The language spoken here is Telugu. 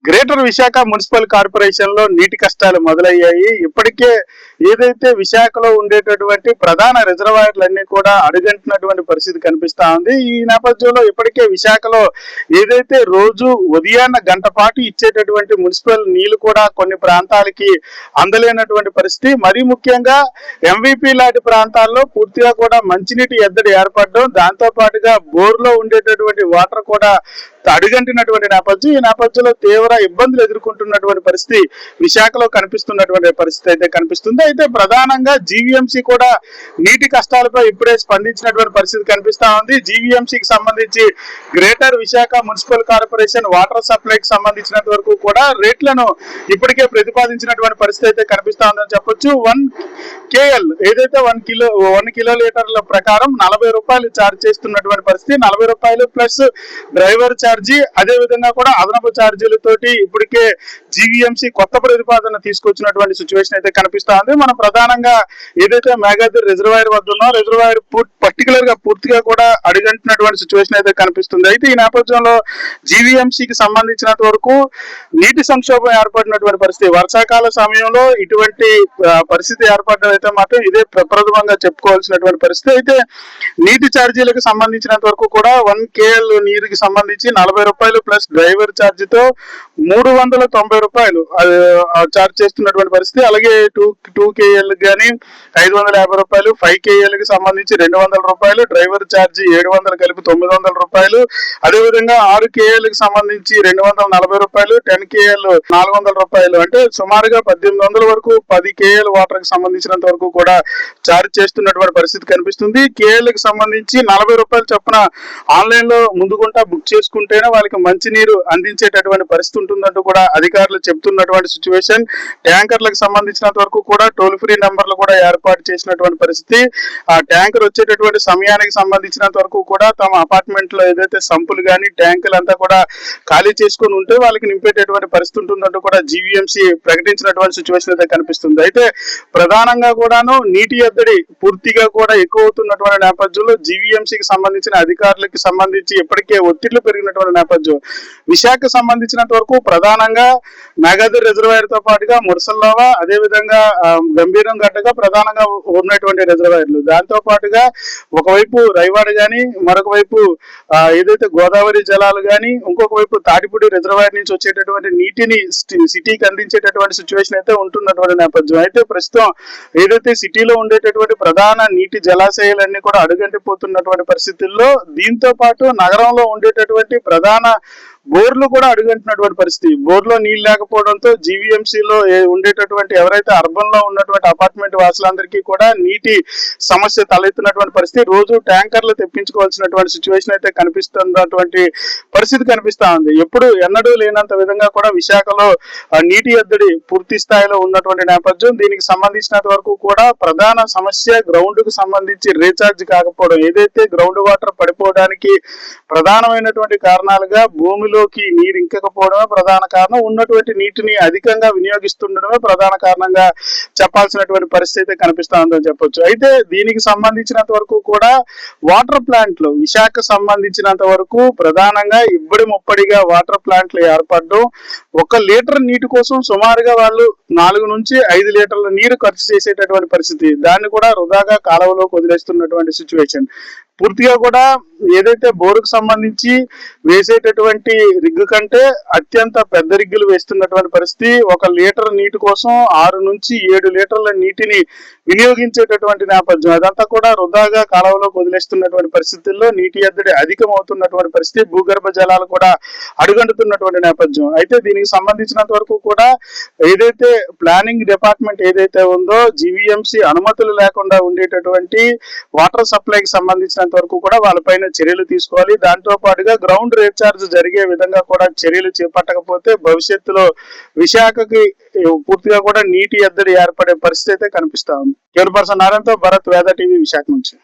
గ్రేటర్ విశాఖ మున్సిపల్ కార్పొరేషన్ లో నీటి కష్టాలు మొదలయ్యాయి. ఇప్పటికే ఏదైతే విశాఖలో ఉండేటటువంటి ప్రధాన రిజర్వాయర్లన్నీ కూడా అడుగంటినటువంటి పరిస్థితి కనిపిస్తా ఉంది. ఈ నేపథ్యంలో ఇప్పటికే విశాఖలో ఏదైతే రోజు ఉదయాన్న గంట పాటు ఇచ్చేటటువంటి మున్సిపల్ నీళ్లు కూడా కొన్ని ప్రాంతాలకి అందలేనటువంటి పరిస్థితి. మరీ ముఖ్యంగా ఎంవిపి లాంటి ప్రాంతాల్లో పూర్తిగా కూడా మంచినీటి ఎద్దడి ఏర్పడడం, దాంతో పాటుగా బోర్లో ఉండేటటువంటి వాటర్ కూడా అడుగంటినటువంటి నేపథ్యం. ఈ నేపథ్యంలో తీవ్ర ఇబ్బందులు ఎదుర్కొంటున్నటువంటి పరిస్థితి విశాఖలో కనిపిస్తున్నటువంటి పరిస్థితి అయితే కనిపిస్తుంది. అయితే ప్రధానంగా జీవీఎంసీ కూడా నీటి కష్టాలపై ఇప్పుడే స్పందించినటువంటి పరిస్థితి కనిపిస్తా ఉంది. జీవీఎంసీకి సంబంధించి greater Visakha municipal corporation water సప్లైకి సంబంధించినంత వరకు కూడా రేట్లను ఇప్పటికే ప్రతిపాదించినటువంటి పరిస్థితి అయితే కనిపిస్తా ఉందని చెప్పొచ్చు. 1 KL ఏదైతే 1 కిలోలీటర్ల ప్రకారం 40 రూపాయలు ఛార్జ్ చేస్తున్నటువంటి పరిస్థితి. 40 రూపాయలు ప్లస్ డ్రైవర్ ఛార్జీ, అదే విధంగా కూడా అదనపు ఛార్జీలతోటి ఇప్పటికే జీవీఎంసీ కొత్త ప్రతిపాదన తీసుకొచ్చినటువంటి సిచ్యువేషన్ అయితే కనిపిస్తా ఉంది. మనం ప్రధానంగా ఏదైతే మేఘాద్రి రిజర్వాయర్ వద్ద ఉన్నో రిజర్వాయర్ పర్టికులర్ గా పూర్తిగా కూడా అడుగంటున్నటువంటి సిచ్యువేషన్ అయితే కనిపిస్తుంది. అయితే ఈ నేపథ్యంలో జీవీఎంసీకి సంబంధించినంత వరకు నీటి సంక్షోభం ఏర్పడినటువంటి పరిస్థితి. వర్షాకాల సమయంలో ఇటువంటి పరిస్థితి ఏర్పడడం అయితే మాత్రం ఇదే ప్రప్రథమంగా చెప్పుకోవాల్సినటువంటి పరిస్థితి. అయితే నీటి ఛార్జీలకు సంబంధించినంత వరకు కూడా 1 KL నీరుకి సంబంధించి 40 రూపాయలు ప్లస్ డ్రైవర్ ఛార్జీతో 390 రూపాయలు ఛార్జ్ చేస్తున్నటువంటి పరిస్థితి. అలాగే 2 KL కానీ 550 రూపాయలు, 5 KL కి సంబంధించి 200 రూపాయలు, డ్రైవర్ ఛార్జీ 700 కలిపి 900 రూపాయలు, అదేవిధంగా 6 KL కి సంబంధించి 240 రూపాయలు, 10 KL 400 రూపాయలు, అంటే సుమారుగా 1800 వరకు 10 KL వాటర్ కి సంబంధించినంత వరకు కూడా ఛార్జ్ చేస్తున్నటువంటి పరిస్థితి కనిపిస్తుంది. KL కి సంబంధించి 40 రూపాయలు చొప్పున ఆన్లైన్ లో ముందుకుంటా బుక్ చేసుకుంటేనే వాళ్ళకి మంచి నీరు అందించేటటువంటి పరిస్థితి ఉంటుందంటూ కూడా అధికారులు చెప్తున్నటువంటి సిచ్యువేషన్. ట్యాంకర్లకు సంబంధించినంత వరకు కూడా టోల్ ఫ్రీ నెంబర్లు కూడా ఏర్పాటు చేసినటువంటి పరిస్థితి. ఆ ట్యాంకర్ వచ్చేటటువంటి సమయానికి సంబంధించినంత వరకు కూడా తమ అపార్ట్మెంట్ లో ఏదైతే సంపులు కానీ ట్యాంకులు అంతా కూడా ఖాళీ చేసుకుని ఉంటే వాళ్ళకి నింపేటటువంటి పరిస్థితి ఉంటుందంటూ కూడా జీవీఎంసీ ప్రకటించినటువంటి సిచ్యువేషన్ అయితే కనిపిస్తుంది. అయితే ప్రధానంగా కూడాను నీటి ఎద్దడి పూర్తిగా కూడా ఎక్కువ అవుతున్నటువంటి నేపథ్యంలో జీవీఎంసీకి సంబంధించిన అధికారులకి సంబంధించి ఇప్పటికే ఒత్తిళ్లు పెరిగినటువంటి నేపథ్యం. విశాఖ సంబంధించినంత వరకు ప్రధానంగా మేఘాద్రి రిజర్వాయర్ తో పాటుగా మురసల్లోవా, అదే విధంగా గంభీరం గడ్డగా ప్రధానంగా ఉన్నటువంటి రిజర్వాయర్లు. దాంతో పాటుగా ఒకవైపు రైవాడ గాని, మరొక వైపు ఏదైతే గోదావరి జలాలు గాని, ఇంకొక వైపు తాటిపూడి రిజర్వాయర్ నుంచి వచ్చేటటువంటి నీటిని సిటీకి అందించేటటువంటి సిచ్యువేషన్ అయితే ఉంటున్నటువంటి నేపథ్యం. అయితే ప్రస్తుతం ఏదైతే సిటీలో ఉండేటటువంటి ప్రధాన నీటి జలాశయాలన్నీ కూడా అడుగంటిపోతున్నటువంటి పరిస్థితుల్లో దీంతో పాటు నగరంలో ఉండేటటువంటి ప్రధాన బోర్లు కూడా అడుగంటున్నటువంటి పరిస్థితి. బోర్లో నీళ్ళు లేకపోవడంతో జీవీఎంసీలో ఉండేటటువంటి ఎవరైతే అర్బన్ లో ఉన్నటువంటి అపార్ట్మెంట్ వాసులందరికీ కూడా నీటి సమస్య తలెత్తున్నటువంటి పరిస్థితి. రోజు ట్యాంకర్లు తెప్పించుకోవాల్సినటువంటి సిచ్యువేషన్ అయితే కనిపిస్తున్నటువంటి పరిస్థితి కనిపిస్తా ఉంది. ఎప్పుడు ఎన్నడూ లేనంత విధంగా కూడా విశాఖలో నీటి ఎద్దడి పూర్తి స్థాయిలో ఉన్నటువంటి నేపథ్యం. దీనికి సంబంధించినంత వరకు కూడా ప్రధాన సమస్య గ్రౌండ్ కు సంబంధించి రీఛార్జ్ కాకపోవడం. ఏదైతే గ్రౌండ్ వాటర్ పడిపోవడానికి ప్రధానమైనటువంటి కారణాలుగా భూమిలోకి నీరు ఇంకకపోవడమే ప్రధాన కారణం. ఉన్నటువంటి నీటిని అధికంగా వినియోగిస్తుండడమే ప్రధాన కారణంగా చెప్పాల్సినటువంటి పరిస్థితి కనిపిస్తా ఉందని చెప్పొచ్చు. అయితే దీనికి సంబంధించినంత వరకు కూడా వాటర్ ప్లాంట్లు విశాఖ సంబంధించినంత వరకు ప్రధానంగా ఇబ్బడి ముప్పడిగా వాటర్ ప్లాంట్లు ఏర్పడడం, 1 లీటర్ నీటి కోసం సుమారుగా వాళ్ళు 4 నుంచి 5 లీటర్ల నీరు ఖర్చు చేసేటటువంటి పరిస్థితి. దాన్ని కూడా వృధాగా కాలువలోకి వదిలేస్తున్నటువంటి సిచ్యువేషన్. పూర్తిగా కూడా ఏదైతే బోరుకు సంబంధించి వేసేటటువంటి రిగ్గు కంటే అత్యంత పెద్ద రిగ్గులు వేస్తున్నటువంటి పరిస్థితి. 1 లీటర్ నీటి కోసం 6 నుంచి 7 లీటర్ల నీటిని వినియోగించేటటువంటి నేపథ్యం. అదంతా కూడా వృధాగా కాలువలోకి వదిలేస్తున్నటువంటి పరిస్థితుల్లో నీటి ఎద్దడి అధికమవుతున్నటువంటి పరిస్థితి. భూగర్భ జలాలు కూడా అడుగంటుతున్నటువంటి నేపథ్యం. అయితే దీనికి సంబంధించినంత వరకు కూడా ఏదైతే ప్లానింగ్ డిపార్ట్మెంట్ ఏదైతే ఉందో జీవీఎంసీ అనుమతులు లేకుండా ఉండేటటువంటి వాటర్ సప్లైకి సంబంధించిన వరకు కూడా వాళ్ళపైన చర్యలు తీసుకోవాలి. దాంతో పాటుగా గ్రౌండ్ రీఛార్జ్ జరిగే విధంగా కూడా చర్యలు చేపట్టకపోతే భవిష్యత్తులో విశాఖకి పూర్తిగా కూడా నీటి ఎద్దడి ఏర్పడే పరిస్థితి అయితే కనిపిస్తా ఉంది. కెమెరా పర్సన్ నారాయణతో భరత్, వేద టీవీ, విశాఖ నుంచి.